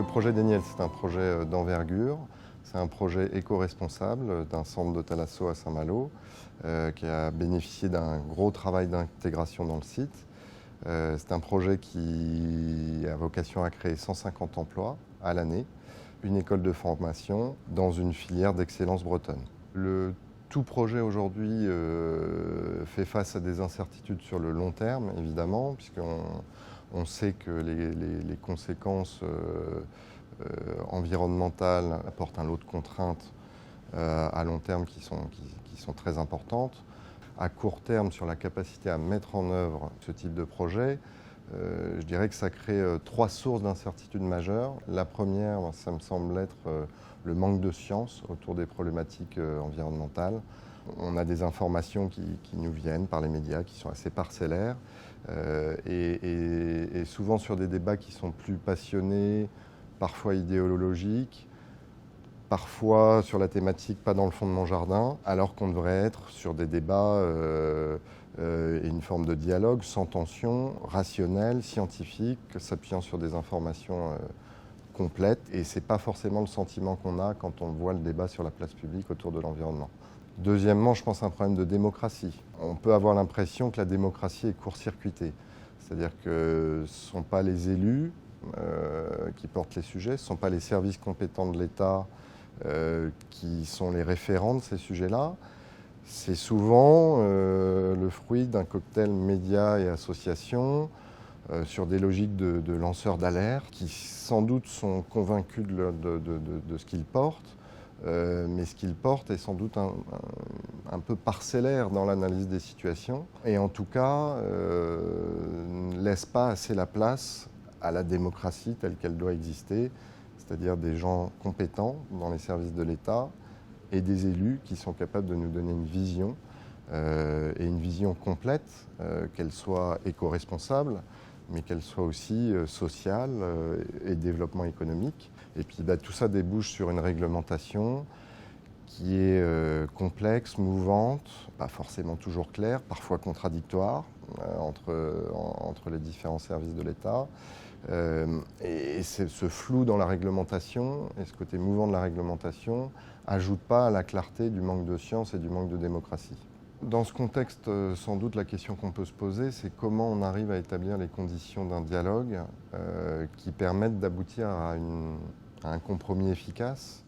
le projet d'Eniel, c'est un projet d'envergure. C'est un projet éco-responsable d'un centre de thalasso à Saint-Malo qui a bénéficié d'un gros travail d'intégration dans le site. C'est un projet qui a vocation à créer 150 emplois à l'année, une école de formation dans une filière d'excellence bretonne. Le tout projet aujourd'hui fait face à des incertitudes sur le long terme, évidemment, puisqu'on sait que les conséquences environnementales apportent un lot de contraintes à long terme qui sont très importantes. À court terme, sur la capacité à mettre en œuvre ce type de projet, je dirais que ça crée trois sources d'incertitudes majeures. La première, ça me semble être le manque de science autour des problématiques environnementales. On a des informations qui nous viennent par les médias, qui sont assez parcellaires, et souvent sur des débats qui sont plus passionnés, parfois idéologiques, parfois sur la thématique pas dans le fond de mon jardin, alors qu'on devrait être sur des débats et une forme de dialogue sans tension, rationnel, scientifique, s'appuyant sur des informations complètes. Et ce n'est pas forcément le sentiment qu'on a quand on voit le débat sur la place publique autour de l'environnement. Deuxièmement, je pense à un problème de démocratie. On peut avoir l'impression que la démocratie est court-circuitée. C'est-à-dire que ce ne sont pas les élus qui portent les sujets, ce ne sont pas les services compétents de l'État qui sont les référents de ces sujets-là. C'est souvent le fruit d'un cocktail médias et associations sur des logiques de lanceurs d'alerte qui sans doute sont convaincus de ce qu'ils portent, mais ce qu'ils portent est sans doute un peu parcellaire dans l'analyse des situations et en tout cas ne laisse pas assez la place à la démocratie telle qu'elle doit exister, c'est-à-dire des gens compétents dans les services de l'État et des élus qui sont capables de nous donner une vision et une vision complète, qu'elle soit éco-responsable, mais qu'elle soit aussi sociale et développement économique. Et puis tout ça débouche sur une réglementation qui est complexe, mouvante, pas forcément toujours claire, parfois contradictoire entre les différents services de l'État. Et ce flou dans la réglementation et ce côté mouvant de la réglementation n'ajoute pas à la clarté du manque de science et du manque de démocratie. Dans ce contexte, sans doute, la question qu'on peut se poser, c'est comment on arrive à établir les conditions d'un dialogue qui permettent d'aboutir à un compromis efficace